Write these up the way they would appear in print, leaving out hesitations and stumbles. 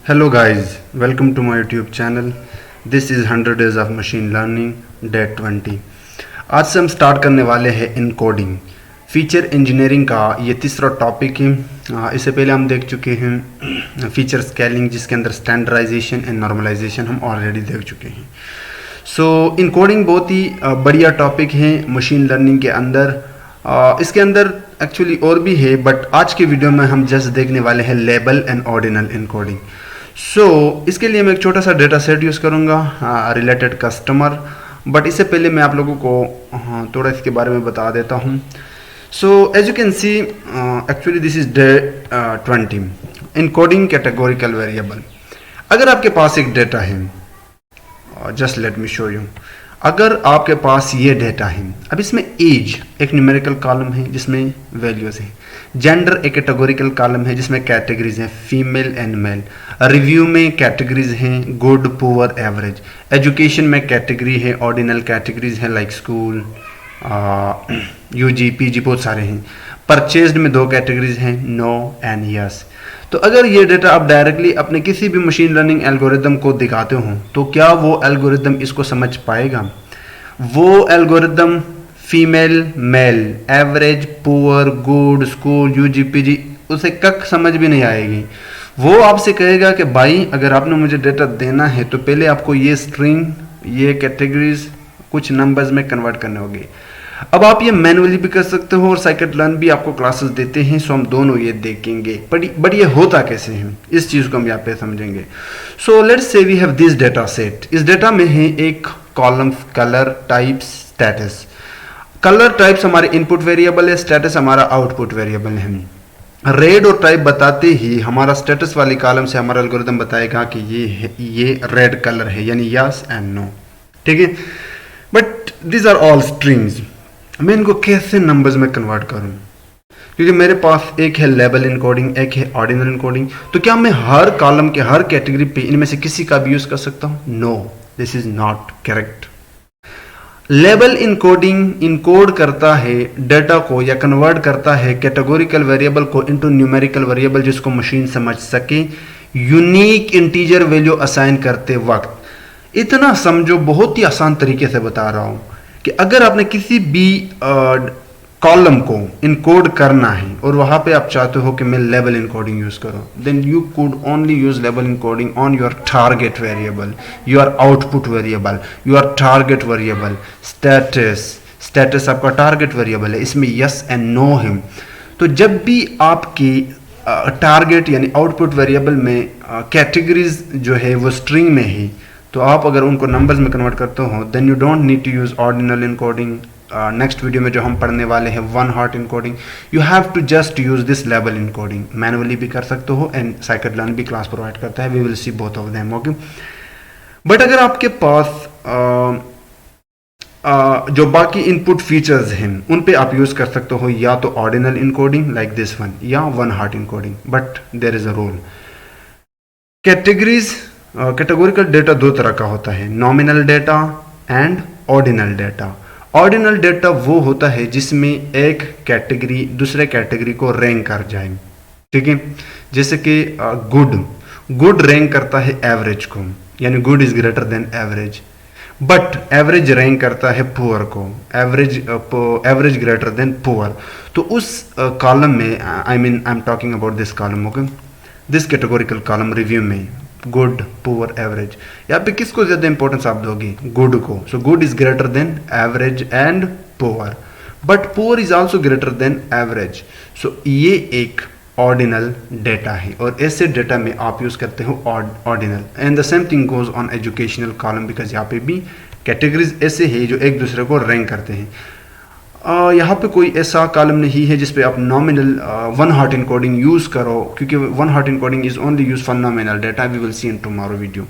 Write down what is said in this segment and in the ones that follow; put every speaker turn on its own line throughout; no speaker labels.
Hello guys, welcome to my YouTube channel. This is 100 days of machine learning day 20. आज से हम start करने वाले हैं इनकोडिंग फीचर इंजीनियरिंग का ये तीसरा टॉपिक है। इससे पहले हम देख चुके हैं फीचर स्केलिंग जिसके अंदर स्टैंडर्डाइजेशन एंड नॉर्मलाइजेशन हम ऑलरेडी देख चुके हैं। सो इनकोडिंग बहुत ही बढ़िया टॉपिक है मशीन लर्निंग के अंदर। इसके अंदर एक्चुअली और भी है बट आज के वीडियो में हम जस्ट देखने वाले हैं लेबल एंड ऑर्डिनल इनकोडिंग। सो इसके लिए मैं एक छोटा सा डेटा सेट यूज़ करूँगा रिलेटेड कस्टमर, बट इससे पहले मैं आप लोगों को थोड़ा इसके बारे में बता देता हूँ। So as you can see actually this is day 20 encoding categorical variable. अगर आपके पास एक डेटा है, just let me show you. अगर आपके पास ये डेटा है, अब इसमें एज एक न्यूमेरिकल कॉलम है जिसमें वैल्यूज हैं, जेंडर एक कैटेगोरिकल कॉलम है जिसमें कैटेगरीज हैं फीमेल एंड मेल, रिव्यू में कैटेगरीज हैं गुड पुअर एवरेज, एजुकेशन में कैटेगरी है ऑर्डिनल कैटेगरीज हैं लाइक स्कूल यूजी पीजी बहुत सारे हैं, परचेज्ड में 2 कैटेगरीज हैं नो एंड यस। तो अगर ये डेटा आप डायरेक्टली अपने किसी भी मशीन लर्निंग एल्गोरिदम को दिखाते हो तो क्या वो एल्गोरिदम इसको समझ पाएगा? वो algorithm female male average poor good school UG PG उसे कक समझ भी नहीं आएगी। वो आपसे कहेगा कि भाई अगर आपने मुझे डेटा देना है तो पहले आपको ये स्ट्रिंग ये कैटेगरीज कुछ नंबर्स में कन्वर्ट करने होंगे। अब आप ये मैनुअली भी कर सकते हो और साइकिट लर्न भी आपको क्लासेस देते हैं, सो हम दोनों ये देखेंगे। बट ये होता कैसे है इस चीज़ को हम यहाँ पे समझेंगे। So let's say we have this data set. इस डेटा में है एक column colour type status. Colour types हमारे इनपुट वेरिएबल है, स्टेटस हमारा आउटपुट वेरिएबल है। रेड और टाइप बताते ही हमारा स्टेटस वाली कॉलम से हमारा एल्गोरिथम बताएगा कि ये रेड कलर है यानी यस एंड नो, ठीक है। But these are all strings. मैं इनको कैसे नंबर्स में कन्वर्ट करूं? क्योंकि मेरे पास एक है लेबल इनकोडिंग एक है ऑर्डिनल इनकोडिंग। तो क्या मैं हर कॉलम के हर कैटेगरी पे इनमें से किसी का भी यूज कर सकता हूं? No, this is not correct. Label encoding encode करता है डेटा को या कन्वर्ट करता है कैटेगोरिकल वेरिएबल को इनटू न्यूमेरिकल वेरिएबल जिसको मशीन समझ सके यूनिक इंटीजर वैल्यू असाइन करते वक्त। इतना समझो, बहुत ही आसान तरीके से बता रहा हूं कि अगर आपने किसी भी कॉलम को इनकोड करना है और वहां पे आप चाहते हो कि मैं लेबल इनकोडिंग यूज करूं, then you could only use label encoding on your target variable, your output variable, your target variable status आपका टारगेट वेरिएबल है, इसमें यस एंड नो है। तो जब भी आपकी टारगेट यानी आउटपुट वेरिएबल में कैटेगरीज जो है वो स्ट्रिंग में है, तो आप अगर उनको नंबर्स में कन्वर्ट करते हो then you don't need to use ordinal encoding. Next video में जो हम पढ़ने वाले हैं one hot encoding, you have to just use this label encoding. Manually भी कर सकते हो एंड साइकिट लर्न भी क्लास प्रोवाइड करता है, we will see both of them, okay. But अगर आपके पास जो बाकी इनपुट फीचर्स हैं उन पे आप यूज कर सकते हो या तो ordinal encoding like this one या one hot encoding, but there is a rule. Categories categorical data 2 तरह का होता है, nominal data and ordinal data. Ordinal data वो होता है जिसमें एक कैटेगरी दूसरे कैटेगरी को रैंक कर जाए, ठीक है। जैसे कि गुड रैंक करता है एवरेज को, यानी good is greater than average, but average rank करता है पुअर को, एवरेज ग्रेटर देन पुअर। तो उस कॉलम में I am talking about this column, okay, this categorical column review में गुड पुअर एवरेज, यहाँ पे किसको ज्यादा इंपॉर्टेंस आप दोगे? गुड को। So good is greater than average and poor, but poor is also greater than average. So ये एक ऑर्डिनल डेटा है और ऐसे डेटा में आप यूज करते हो ordinal. And the same thing goes on educational column, because यहाँ पे भी कैटेगरीज ऐसे है जो एक दूसरे को रैंक करते हैं। यहाँ पे कोई ऐसा कॉलम नहीं है जिसपे आप nominal one hot encoding use करो, क्योंकि one hot encoding is only use for nominal data, we will see in tomorrow video.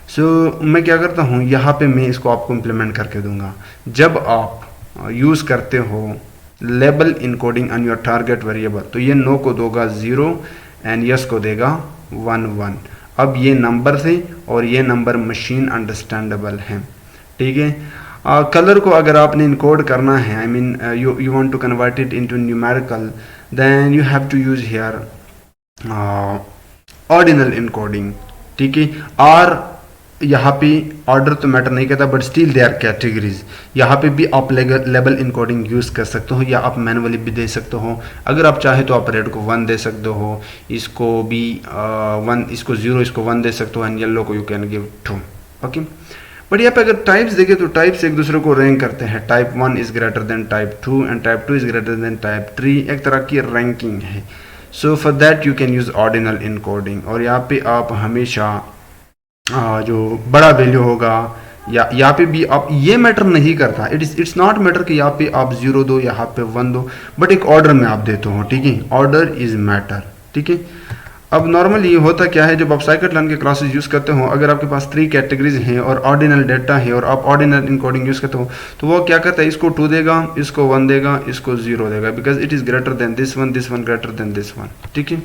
So मैं क्या करता हूँ, यहाँ पे मैं इसको आपको इम्प्लीमेंट करके दूंगा। जब आप यूज करते हो label encoding on your target variable तो ये नो को दोगा 0 एंड यस को देगा 1 1। अब ये नंबर है और ये नंबर मशीन अंडरस्टैंडेबल है, ठीक है। कलर को अगर आपने इनकोड करना है, I mean you want to convert it into numerical, then you have to use here ordinal encoding, ठीक है। और यहाँ पे ऑर्डर तो मैटर नहीं करता, but still they are categories. यहाँ पे भी आप लेबल इनकोडिंग यूज़ कर सकते हो या आप मैनुअली भी दे सकते हो। अगर आप चाहे तो आप रेड को 1 दे सकते हो, इसको भी 1, इसको 0, इसको 1 दे सकते हो, एंड येलो को you can give 2। Okay, but यहाँ पे अगर टाइप्स देखें तो टाइप्स एक दूसरे को रैंक करते हैं। Type 1 is greater then type 2 and type 2 is greater then type 3, एक तरह की रैंकिंग है। So for that you can use ordinal encoding. और यहाँ पे आप हमेशा जो बड़ा वैल्यू होगा या यहाँ पे भी आप, ये मैटर नहीं करता, इट्स नॉट मैटर कि यहाँ पे आप 0 दो, यहाँ पे 1 दो, बट एक ऑर्डर में आप देते हो, ठीक है। ऑर्डर इज मैटर, ठीक है। अब नॉर्मली होता क्या है, जब आप scikit-learn के क्लासेस यूज़ करते हो, अगर आपके पास 3 कैटेगरीज हैं और ऑर्डिनल डाटा है और आप ऑर्डिनल इनकोडिंग यूज़ करते हो, तो वो क्या करता है, इसको 2 देगा, इसको 1 देगा, इसको 0 देगा, because it is greater than this one greater than this one, ठीक है।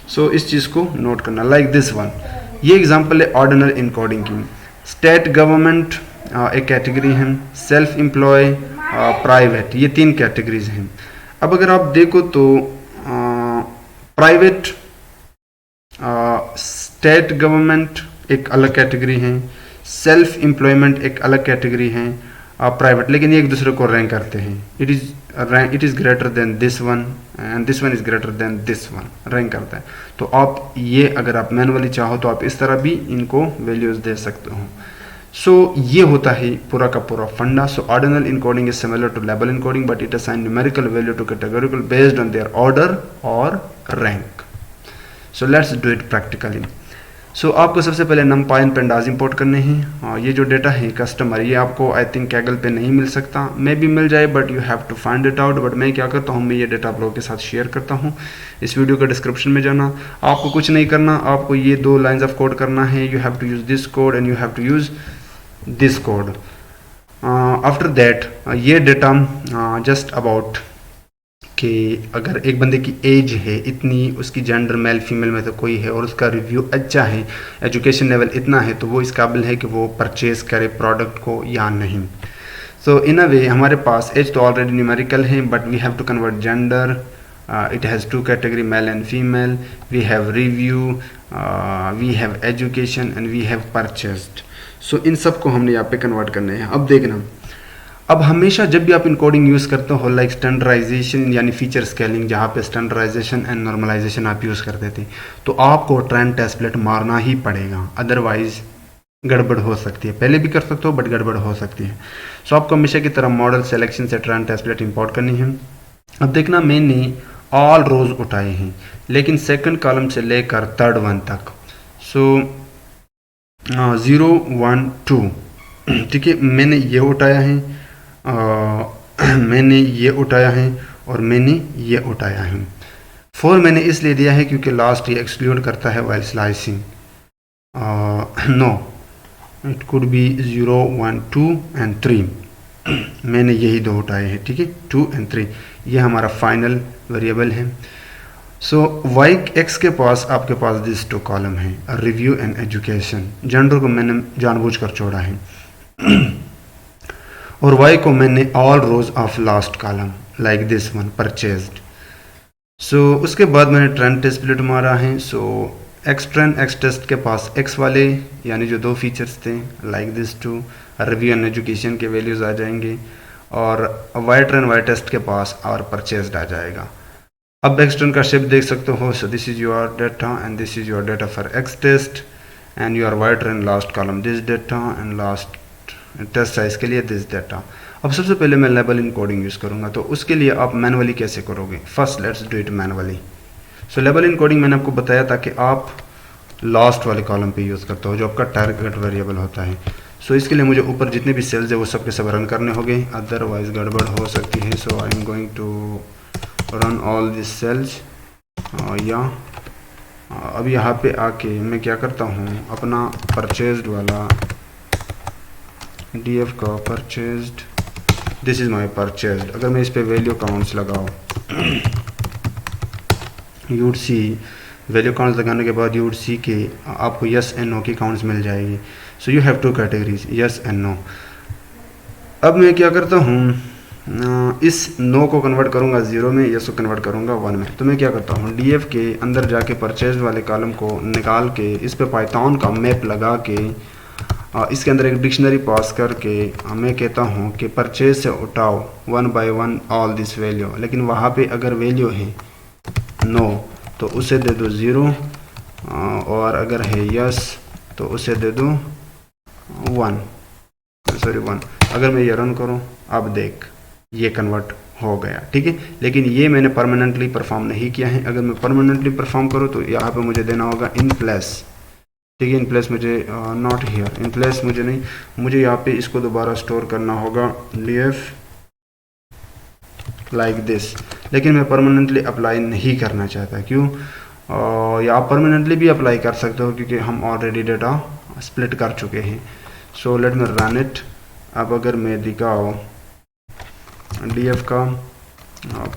सो इस चीज़ को नोट करना, लाइक दिस वन। ये एग्जाम्पल है ऑर्डिनल इनकोडिंग की। स्टेट गवर्नमेंट एक कैटेगरी है, सेल्फ एम्प्लॉय, प्राइवेट, ये 3 कैटेगरीज हैं। अब अगर आप देखो तो प्राइवेट, स्टेट गवर्नमेंट एक अलग कैटेगरी है, सेल्फ एम्प्लॉयमेंट एक अलग कैटेगरी है, प्राइवेट, लेकिन ये एक दूसरे को रैंक करते हैं। It is greater than this one and this one is greater than this one, rank करता है। तो आप ये अगर आप मैनुअली चाहो तो आप इस तरह भी इनको वैल्यूज़ दे सकते हो। सो ये होता है पूरा का पूरा फंडा। So ordinal encoding is similar to label encoding, but it assign numerical value to categorical based on their order और rank. So let's do it practically. So आपको सबसे पहले numpy एंड pandas इंपोर्ट करने हैं। ये जो डेटा है customer, ये आपको आई थिंक कैगल पे नहीं मिल सकता, मे भी मिल जाए, but you have to find it out. But मैं क्या करता हूँ, मैं ये डेटा आप लोगों के साथ शेयर करता हूँ। इस वीडियो का डिस्क्रिप्शन में जाना, आपको कुछ नहीं करना, आपको ये 2 लाइन्स ऑफ कोड करना है। You have to use this code and you have to use this code. After that ये डेटा जस्ट अबाउट कि अगर एक बंदे की एज है इतनी, उसकी जेंडर मेल फीमेल में तो कोई है और उसका रिव्यू अच्छा है, एजुकेशन लेवल इतना है, तो वो इस काबिल है कि वो परचेज़ करे प्रोडक्ट को या नहीं। सो इन अ वे हमारे पास एज तो ऑलरेडी न्यूमेरिकल है, but we have to convert gender. It has 2 category, male and female. We have review, we have education and we have purchased. So इन सब को हमने यहाँ पे कन्वर्ट करने हैं। अब देखना, अब हमेशा जब भी आप इनकोडिंग यूज़ करते हो, लाइक स्टैंडर्डाइजेशन यानी फीचर स्केलिंग, जहाँ पे स्टैंडर्डाइजेशन एंड नॉर्मलाइजेशन आप यूज़ करते थे, तो आपको ट्रेंड टेस्टप्लेट मारना ही पड़ेगा, अदरवाइज गड़बड़ हो सकती है। पहले भी कर सकते हो, बट गड़बड़ हो सकती है। सो आपको हमेशा की तरह मॉडल सेलेक्शन से ट्रेंड टेस्टप्लेट इंपोर्ट करनी है। अब देखना, मैंने ऑल रोज उठाए हैं, लेकिन सेकंड कॉलम से लेकर थर्ड वन तक। सो 0 1 2, ठीक है, मैंने ये उठाया है, मैंने ये उठाया है और मैंने ये उठाया है। 4 मैंने इसलिए दिया है क्योंकि लास्ट ये एक्सक्लूड करता है while slicing. No, it could be 0 1 2 and 3। मैंने यही 2 उठाए हैं, ठीक है, 2 एंड 3, ये हमारा फाइनल वेरिएबल है। सो वाई एक्स के पास आपके पास दिस 2 कॉलम है, रिव्यू एंड एजुकेशन। जेंडर को मैंने जानबूझकर छोड़ा है और y को मैंने all rows of last column like this one purchased. So उसके बाद मैंने ट्रेंड टेस्टप्लेट मारा है। So X train X test के पास एक्स वाले यानी जो 2 फीचर्स थे like this 2 review and education के वैल्यूज़ आ जाएंगे, और वाई ट्रेंड वाई टेस्ट के पास और परचेज्ड आ जाएगा। अब एक्स ट्रेंड का शेप देख सकते हो। So this is your data and this is your data for X test and your Y train last column this data and last test size के लिए दिस डाटा। अब सबसे पहले मैं लेबल इनकोडिंग यूज़ करूँगा, तो उसके लिए आप मैनुअली कैसे करोगे? First let's do it manually. So label encoding मैंने आपको बताया था कि आप लास्ट वाले कॉलम पे यूज़ करते हो जो आपका टारगेट वेरिएबल होता है। सो इसके लिए मुझे ऊपर जितने भी सेल्स है वो सब के सब रन करने होंगे, अदरवाइज गड़बड़ हो सकती है। So I am going to run all this cells. या अब यहाँ पे आके मैं क्या करता हूँ, अपना परचेज्ड वाला df का purchased, this is my purchased. अगर मैं इस पे वैल्यू काउंट्स लगाऊँ, you would see value counts लगाने के बाद यू वुड सी कि आपको यस एंड नो की काउंट्स मिल जाएगी। So you have 2 categories, yes and no. अब मैं क्या करता हूँ, इस नो को कन्वर्ट करूँगा 0 में, यस को कन्वर्ट करूँगा 1 में। तो मैं क्या करता हूँ, डीएफ के अंदर जाके परचेज वाले कॉलम को निकाल के इस पे पाइथन का मैप लगा के इसके अंदर एक डिक्शनरी पास करके मैं कहता हूँ कि परचेज से उठाओ 1 बाय 1 ऑल दिस वैल्यू। लेकिन वहाँ पे अगर वैल्यू है नो तो उसे दे दो 0, और अगर है यस तो उसे दे दो 1। अगर मैं ये रन करूँ, अब देख ये कन्वर्ट हो गया, ठीक है। लेकिन ये मैंने परमानेंटली परफॉर्म नहीं किया है। अगर मैं परमानेंटली परफॉर्म करूँ तो यहाँ पे मुझे देना होगा इन प्लेस, ठीक है। इन प्लेस मुझे नॉट हियर, इन प्लेस मुझे नहीं, मुझे यहाँ पे इसको दोबारा स्टोर करना होगा डीएफ लाइक दिस। लेकिन मैं परमानेंटली अप्लाई नहीं करना चाहता, क्यों? या आप परमानेंटली भी अप्लाई कर सकते हो क्योंकि हम ऑलरेडी डेटा स्प्लिट कर चुके हैं। So let me run it. अब अगर मैं दिखाओ डीएफ का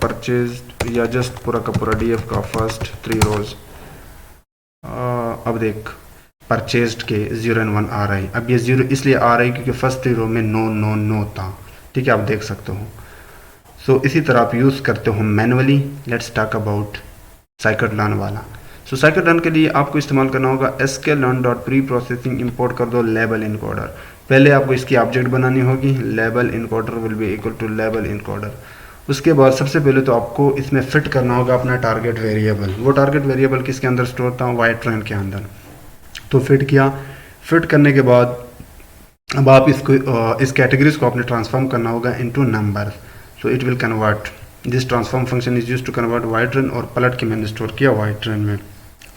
परचेज या जस्ट पूरा का पूरा डीएफ का फर्स्ट 3 रोज, अब देख परचेज्ड के 0 और 1 आ रहा है। अब ये 0 इसलिए आ रहा है क्योंकि फर्स्ट 3 रो में नो नो नो था, ठीक है, आप देख सकते हो। सो इसी तरह आप यूज़ करते हो manually. Let's talk about scikit-learn वाला। सो scikit-learn के लिए आपको इस्तेमाल करना होगा sklearn.preprocessing, इंपोर्ट कर दो लेबल इनकोडर। पहले आपको इसकी ऑब्जेक्ट बनानी होगी, label encoder will be equal to label encoder. उसके बाद सबसे पहले तो आपको इसमें फिट करना होगा अपना टारगेट वेरिएबल। वो टारगेट वेरिएबल किसके अंदर स्टोर था? वाइट्रेन के अंदर। तो फिट किया, फिट करने के बाद अब आप इसको इस कैटेगरीज को आपने ट्रांसफॉर्म करना होगा into number. So it will convert, this transform function is used to convert y train, और पलट के मैंने स्टोर किया वाइट्रेन में।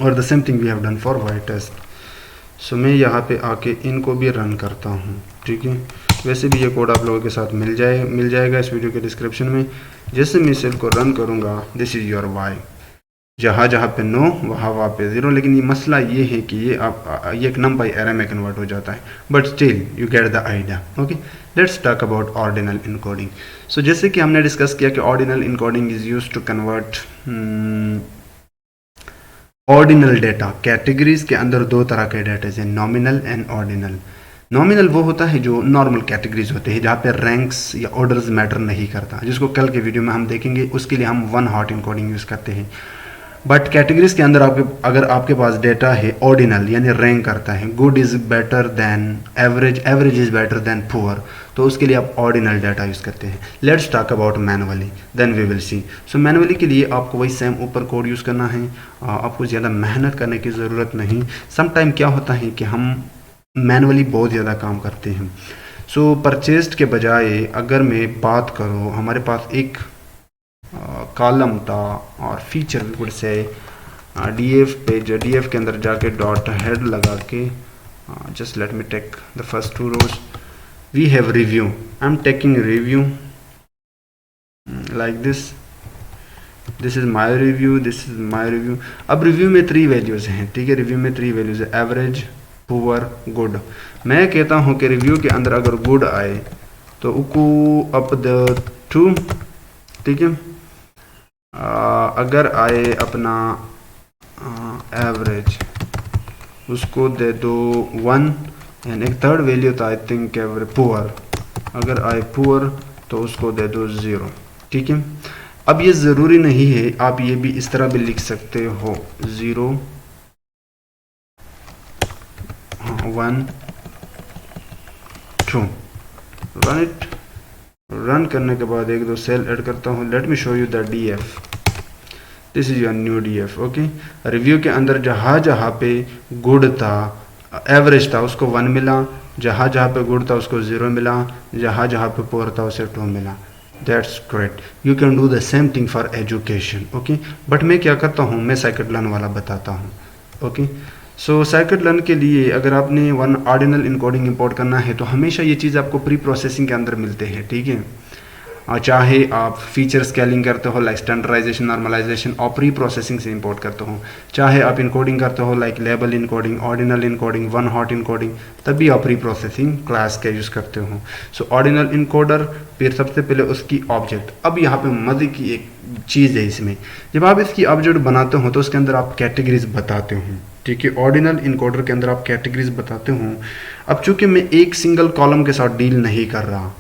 और the same thing we have done for y test. So मैं यहाँ पे आके इनको भी रन करता हूँ, ठीक है। वैसे भी ये कोड आप लोगों के साथ मिल जाएगा इस वीडियो के डिस्क्रिप्शन में। जैसे मैं सेल को रन करूँगा, दिस इज़ योर वाई, जहाँ जहाँ पे नो वहाँ पे 0। लेकिन ये मसला ये है कि ये एक नम बाई एरे में कन्वर्ट हो जाता है, but still you get the idea, okay. Let's talk about ordinal encoding. So जैसे कि हमने डिस्कस किया कि ordinal encoding is used to convert ordinal data. Categories के अंदर 2 तरह के डेटा हैं, नॉमिनल एंड ऑर्डिनल। नॉमिनल वो होता है जो नॉर्मल कैटेगरीज होते हैं, जहाँ पे रैंक्स या ऑर्डर्स मैटर नहीं करता, जिसको कल के वीडियो में हम देखेंगे। उसके लिए हम 1 हॉट इनकोडिंग यूज़ करते हैं। बट कैटेगरीज के अंदर अगर आपके पास डेटा है ऑर्डिनल, यानी रैंक करता है, good is better than average, average is better than poor, तो उसके लिए आप ऑर्डिनल डाटा यूज़ करते हैं। Let's talk about manually, then we will see. So manually के लिए आपको वही सेम ऊपर कोड यूज़ करना है, आपको ज़्यादा मेहनत करने की ज़रूरत नहीं। सम टाइम क्या होता है कि हम मैनुअली बहुत ज़्यादा काम करते हैं। सो परचेज्ड के बजाय अगर मैं बात करूँ, हमारे पास एक कॉलम था और feature would say DF page, DF के अंदर जाके डॉट हेड लगा के just let me take the first 2 rows. We have review, I am taking review like this, this is my review, this is my review. अब review में 3 values हैं, ठीक है। रिव्यू में 3 वैल्यूज है, एवरेज, पुअर, गुड। मैं कहता हूँ कि रिव्यू के अंदर अगर गुड आए तो उको अप द 2, ठीक है। अगर आए अपना एवरेज, उसको दे दो 1, एंड एक थर्ड वैल्यू था आई थिंक पुअर। अगर आए पुअर तो उसको दे दो 0, ठीक है। अब ये ज़रूरी नहीं है, आप ये भी इस तरह भी लिख सकते हो 0, 1, 2। Run it. रन करने के बाद 1-2 सेल ऐड करता हूँ। Late me show you the DF, this is your new DF, okay. Review के अंदर जहाँ जहाँ पे गुड था, एवरेज था, उसको 1 मिला। जहाँ जहाँ पे गुड था उसको 0 मिला। जहाँ जहाँ पे पुअर था उसे 2 मिला। That's great. You can do the same thing for education, okay. But मैं क्या करता हूँ, मैं scikit-learn वाला बताता हूँ, ओके। सो scikit-learn के लिए अगर आपने 1 ऑर्डिनल इनकोडिंग इंपोर्ट करना है तो हमेशा ये चीज़ आपको प्री प्रोसेसिंग के अंदर मिलते हैं, ठीक है। चाहे आप फीचर स्केलिंग करते हो लाइक स्टैंडर्डाइजेशन, नॉर्मलाइजेशन, और प्री प्रोसेसिंग से इंपोर्ट करते हो, चाहे आप इनकोडिंग करते हो like label encoding, ordinal encoding, 1 hot encoding, तब भी आप प्री प्रोसेसिंग क्लास का यूज़ करते हो। सो ऑर्डिनल इनकोडर, फिर सबसे पहले उसकी ऑब्जेक्ट। अब यहाँ पे मज़े की एक चीज़ है इसमें, जब आप इसकी ऑब्जेक्ट बनाते हो तो उसके अंदर आप कैटेगरीज बताते हो, ठीक है। ऑर्डिनल इनकोडर के अंदर आप कैटेगरीज बताते हो। अब चूंकि मैं एक सिंगल कॉलम के साथ डील नहीं कर रहा,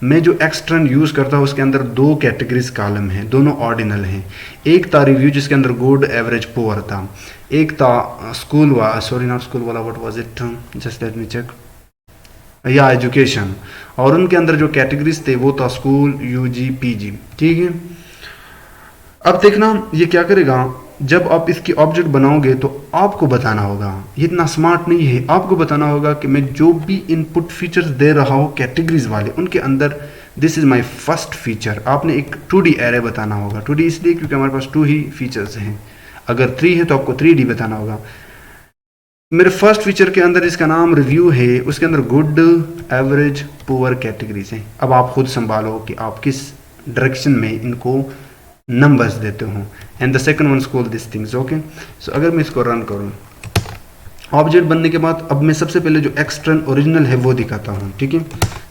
मैं जो एक्सट्रन यूज़ करता हूँ उसके अंदर दो कैटेगरीज कॉलम हैं, दोनों ऑर्डिनल हैं। एक था रिव्यू जिसके अंदर गुड एवरेज पुअर था, एक था स्कूल सॉरी नॉट स्कूल वाला, what was it, just let me check, या एजुकेशन, और उनके अंदर जो कैटेगरीज थे वो था स्कूल, यूजी, पीजी। ठीक है, अब देखना ये क्या करेगा, जब आप इसकी ऑब्जेक्ट बनाओगे तो आपको बताना होगा, ये इतना स्मार्ट नहीं है, आपको बताना होगा कि मैं जो भी इनपुट फीचर्स दे रहा हूँ कैटेगरीज वाले, उनके अंदर this is my first feature. आपने एक 2D एरे बताना होगा, 2D इसलिए क्योंकि हमारे पास 2 ही फीचर्स हैं, अगर 3 है तो आपको 3D बताना होगा। मेरे फर्स्ट फीचर के अंदर इसका नाम रिव्यू है, उसके अंदर गुड एवरेज पुअर कैटेगरीज हैं। अब आप खुद संभालो कि आप किस डायरेक्शन में इनको नंबर्स देते हो। And the second one school this things, okay. So अगर मैं इसको रन करूँ, ऑब्जेक्ट बनने के बाद अब मैं सबसे पहले जो एक्सटर्न ओरिजिनल है वो दिखाता हूँ। ठीक है,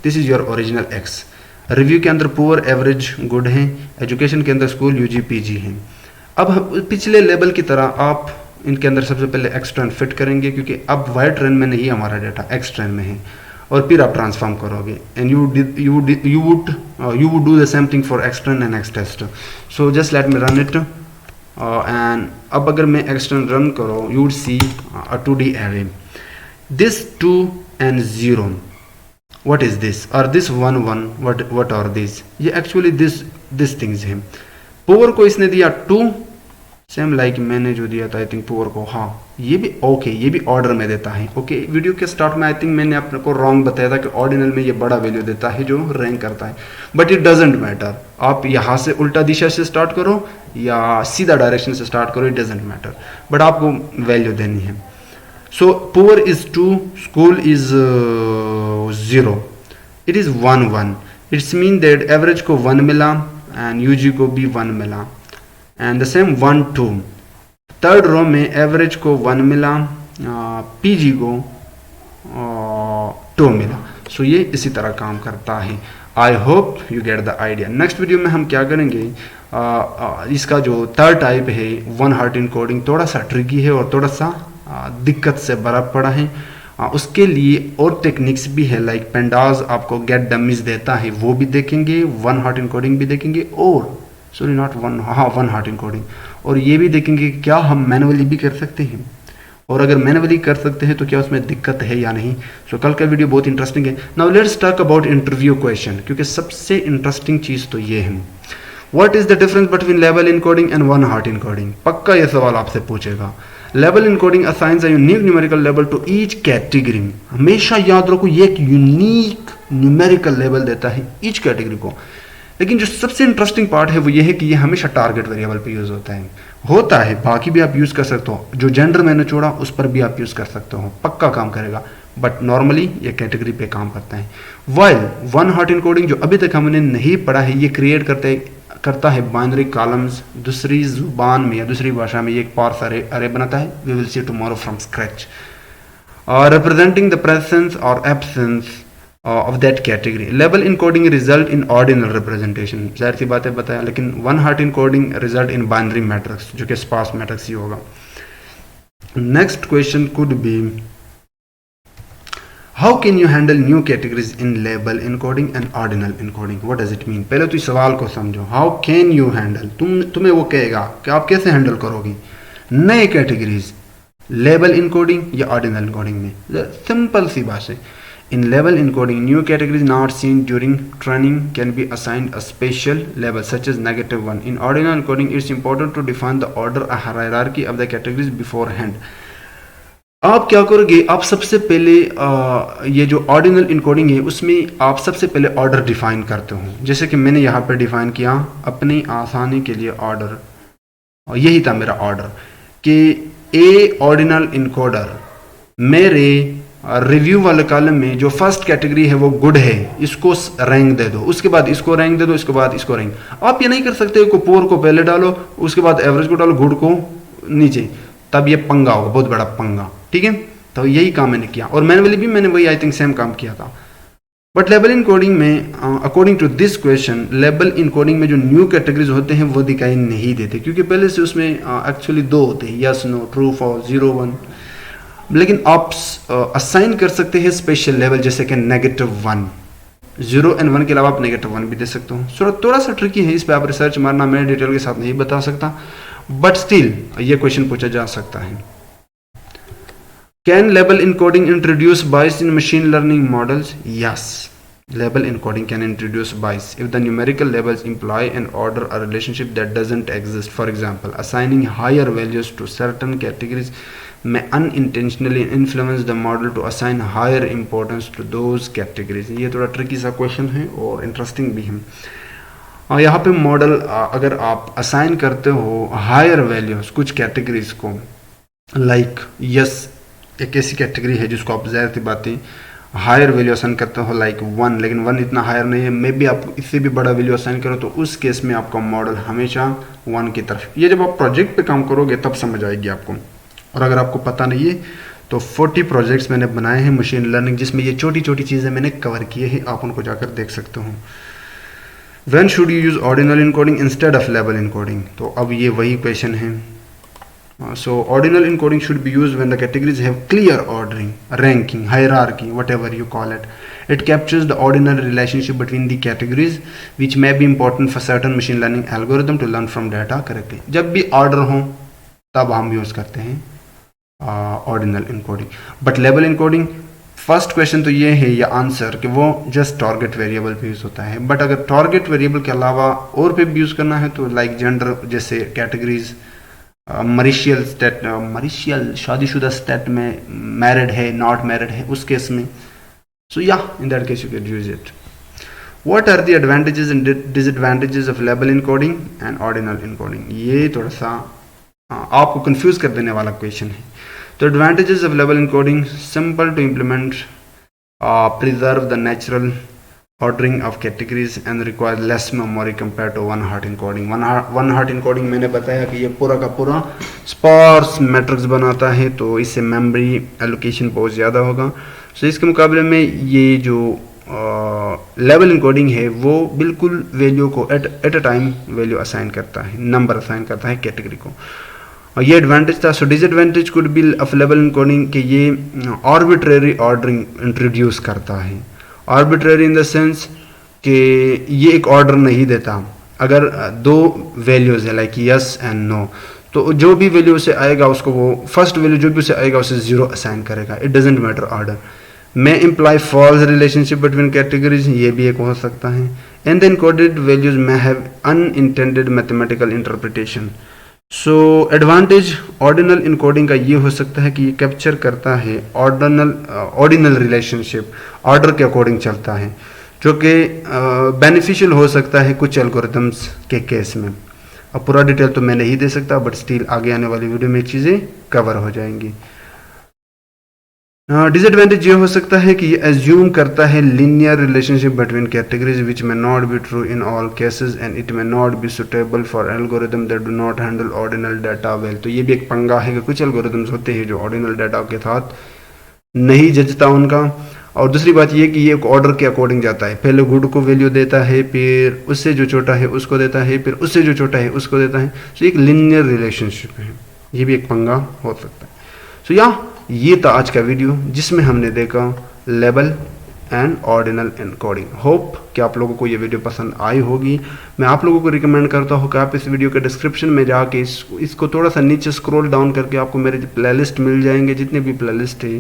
this is your original x. Review के अंदर पुअर एवरेज गुड है, एजुकेशन के अंदर स्कूल यूजी पीजी है। अब पिछले लेवल की तरह आप इनके अंदर सबसे पहले एक्सटर्न फिट करेंगे, क्योंकि अब वाई ट्रेन में नहीं हमारा डाटा, एक्सटर्न में है, और फिर आप ट्रांसफॉर्म करोगे। And you would do the same thing for extern and xtest. So just let me run it, and अब अगर मैं extern रन करो, you would see a 2D array, this 2 and 0, what is this, or this 1 1, what are these, ये actually this things है। power को इसने दिया 2, same like मैंने जो दिया था आई थिंक पुअर को, हाँ ये भी ओके, ये भी ऑर्डर में देता है। ओके, वीडियो के स्टार्ट में आई थिंक मैंने अपने को रॉन्ग बताया था कि ऑर्डिनल में ये बड़ा वैल्यू देता है जो रैंक करता है, बट इट डजेंट मैटर। आप यहाँ से उल्टा दिशा से स्टार्ट करो या सीधा डायरेक्शन से स्टार्ट करो, इट डजेंट मैटर, बट आपको वैल्यू देनी है। So poor is 2, school is 0, it is 1 1, it's mean that average को 1 मिला एंड यूजी को भी 1 मिला, and the same 1 2, third row में एवरेज को 1 मिला, पीजी को 2 मिला। सो ये इसी तरह काम करता है। I hope you get the idea. Next video में हम क्या करेंगे, इसका जो थर्ड टाइप है वन हॉट इनकोडिंग, थोड़ा सा ट्रिकी है और थोड़ा सा दिक्कत से भरा पड़ा है। उसके लिए और टेक्निक्स भी है, लाइक पेंडाज आपको गेट डमीज देता है, वो भी देखेंगे, वन हॉट इनकोडिंग भी देखेंगे, और sorry not one hot encoding, और ये भी देखेंगे कि क्या हम मैनुअली भी कर सकते हैं, और अगर मैनुअली कर सकते हैं तो क्या उसमें दिक्कत है या नहीं। सो कल का वीडियो बहुत इंटरेस्टिंग है। Now let's talk about interview question, क्योंकि सबसे इंटरेस्टिंग चीज़ तो ये है, what is the difference between level encoding and one hot encoding. पक्का ये सवाल आपसे पूछेगा। Level encoding assigns a unique numerical level to each category. हमेशा याद रखो ये एक यूनिक न्यूमेरिकल लेवल देता है ईच कैटेगरी को। लेकिन जो सबसे इंटरेस्टिंग पार्ट है वो ये है कि ये हमेशा टारगेट वेरिएबल पे यूज होता है, बाकी भी आप यूज कर सकते हो, जो जेंडर मैंने छोड़ा उस पर भी आप यूज कर सकते हो, पक्का काम करेगा, बट नॉर्मली ये कैटेगरी पे काम करता है। वाइल वन हॉट इनकोडिंग जो अभी तक हमने नहीं पढ़ा है, ये क्रिएट करता है बाइनरी कॉलम्स, दूसरी जुबान में या दूसरी भाषा में ये एक पार्स अरे बनाता है। We will see tomorrow from scratch, representing the presence और absence of that category. Level encoding result in ordinal representation, जाहिर सी बात है बताया, लेकिन one hot encoding result in binary matrix, जो कि स्पार्स मैट्रिक्स ही होगा। Next question could be, how can you handle new categories in label encoding and ordinal encoding? What does it mean? पहले तो इस सवाल को समझो, how can you handle, तुम्हें वो कहेगा कि आप कैसे हैंडल करोगे नए कैटेगरीज लेबल इनकोडिंग या ऑर्डिनल इनकोडिंग में। सिंपल सी बात है, in level encoding new categories not seen during training can be assigned a special label such as -1. In ordinal encoding it's important to define the order a hierarchy of the categories beforehand. आप क्या करोगे, आप सबसे पहले ये जो ordinal encoding है उसमें आप सबसे पहले ऑर्डर डिफाइन करते हो, जैसे कि मैंने यहाँ पर डिफाइन किया अपनी आसानी के लिए ऑर्डर, और यही था मेरा ऑर्डर कि ए ऑर्डिनल इनकोडर मेरे रिव्यू वाले कॉलम में जो फर्स्ट कैटेगरी है वो गुड है, इसको रैंक दे दो, उसके बाद इसको रैंक दे दो, इसके बाद इसको रैंक। आप ये नहीं कर सकते को पुअर को पहले डालो, उसके बाद एवरेज को डालो, गुड को नीचे, तब ये पंगा होगा, बहुत बड़ा पंगा। ठीक है, तो यही काम मैंने किया, और मैनुअली भी मैंने वही आई थिंक सेम काम किया था। बट लेबल इनकोडिंग में according to this question, label encoding में जो न्यू कैटेगरीज होते हैं वो दिखाई नहीं देते, क्योंकि पहले से उसमें एक्चुअली 2 होते हैं, यस नो, ट्रू फॉल्स, 0 1। लेकिन आप असाइन कर सकते हैं स्पेशल लेवल, जैसे कि -1, 0 एंड 1 के अलावा आप -1 भी दे सकते हो। थोड़ा सा ट्रिकी है, इस पे आप रिसर्च मारना, मैं डिटेल के साथ नहीं बता सकता, बट स्टिल ये क्वेश्चन पूछा जा सकता है। Can label encoding introduce bias in machine learning models? Yes, label encoding can introduce bias if the numerical labels imply an order or relationship that doesn't exist. For example, assigning higher values to certain categories may unintentionally influence the model to assign higher importance to those categories. ये थोड़ा tricky सा question है और interesting भी है। और यहाँ पे मॉडल अगर आप असाइन करते हो हायर वैल्यूज कुछ कैटेगरीज को, लाइक यस एक ऐसी कैटेगरी है जिसको आप ज़ाहिर सी बातें हायर वैल्यू असाइन करते हो लाइक 1, लेकिन 1 इतना हायर नहीं है, मे बी आप इससे भी बड़ा वैल्यू असाइन करो, तो उस केस में आपका मॉडल हमेशा 1 की तरफ। ये जब आप प्रोजेक्ट पे काम करोगे तब समझ आएगी आपको। और अगर आपको पता नहीं है तो 40 प्रोजेक्ट्स मैंने बनाए हैं मशीन लर्निंग, जिसमें ये छोटी छोटी चीज़ें मैंने कवर किए हैं, आप उनको जाकर देख सकते हो। When should you use ordinal encoding instead of label encoding? तो अब ये वही क्वेश्चन है। So ordinal encoding should be used when the categories have clear ordering, ranking, hierarchy, whatever you call it. It captures the ordinal relationship between the categories, which may be important for certain machine learning algorithm to learn from data correctly. जब भी order हो तब हम use करते हैं ordinal encoding. But label encoding, first question तो ये है या आंसर कि वो जस्ट टारगेट वेरिएबल पे यूज होता है, बट अगर टारगेट वेरिएबल के अलावा और पे भी यूज करना है तो लाइक जेंडर जैसे कैटेगरीज, मरीशियल शादीशुदा स्टेट में मैरिड है, नॉट मैरिड है, उस केस में। सो या in that case you can use it. What are the advantages and disadvantages of label encoding and ordinal encoding? ये थोड़ा सा आपको कंफ्यूज कर देने वाला क्वेश्चन है। तो advantages of label encoding, simple to implement, preserve the natural ordering of categories and require less memory compared to one hot encoding. one hot encoding मैंने बताया कि ये पूरा का पूरा स्पार्स मैट्रिक्स बनाता है, तो इससे मेमोरी एलोकेशन बहुत ज़्यादा होगा। सो इसके मुकाबले में ये जो लेवल इनकोडिंग है वो बिल्कुल वैल्यू को at a time value assign करता है, नंबर असाइन करता है कैटेगरी को, और ये एडवांटेज था। So disadvantage could be of level encoding कि ये आर्बिट्रेरी ऑर्डरिंग इंट्रोड्यूस करता है। आर्बिट्रेरी इन द सेंस कि ये एक ऑर्डर नहीं देता। अगर दो वैल्यूज़ है लाइक यस एंड नो, तो जो भी वैल्यू से आएगा उसको वो फर्स्ट वैल्यू जो भी उसे आएगा उसे 0 असाइन करेगा। It doesn't matter order. May imply false relationship between categories, ये भी एक हो सकता है। And the encoded values may have unintended mathematical interpretation. So advantage ordinal encoding का ये हो सकता है कि ये कैप्चर करता है ऑर्डिनल रिलेशनशिप, ऑर्डर के अकॉर्डिंग चलता है, जो कि बेनिफिशियल हो सकता है कुछ एल्गोरिथम्स के केस में। अब पूरा डिटेल तो मैं नहीं दे सकता, बट स्टिल आगे आने वाली वीडियो में चीज़ें कवर हो जाएंगी। डिसएडवांटेज ये हो सकता है कि ये एज्यूम करता है linear relationship between categories which may not be true in all cases and it may not be suitable for algorithm that do not handle ordinal data well. तो ये भी एक पंगा है कि कुछ एल्गोरिदम्स होते हैं जो ऑर्डिनल डाटा के साथ नहीं जचता उनका। और दूसरी बात ये कि ये एक ऑर्डर के अकॉर्डिंग जाता है, पहले गुड को वैल्यू देता है, फिर उससे जो छोटा है उसको देता है, फिर उससे जो छोटा है उसको देता है। सो एक लीनियर रिलेशनशिप है, ये भी एक पंगा हो सकता है। सो ये था आज का वीडियो जिसमें हमने देखा label and ordinal encoding. Hope कि आप लोगों को ये वीडियो पसंद आई होगी। मैं आप लोगों को रिकमेंड करता हूँ कि आप इस वीडियो के डिस्क्रिप्शन में जाके इसको थोड़ा सा नीचे स्क्रॉल डाउन करके आपको मेरे प्लेलिस्ट मिल जाएंगे, जितने भी प्लेलिस्ट है।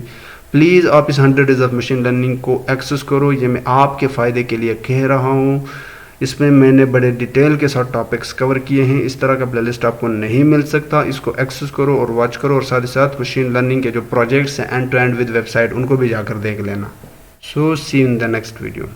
प्लीज़ आप इस 100 डेज ऑफ मशीन लर्निंग को एक्सेस करो, ये मैं आपके फ़ायदे के लिए कह रहा हूँ। इसमें मैंने बड़े डिटेल के साथ टॉपिक्स कवर किए हैं, इस तरह का प्लेलिस्ट आपको नहीं मिल सकता। इसको एक्सेस करो और वॉच करो, और साथ ही साथ मशीन लर्निंग के जो प्रोजेक्ट्स हैं and to end with website, उनको भी जाकर देख लेना। So see in the next video.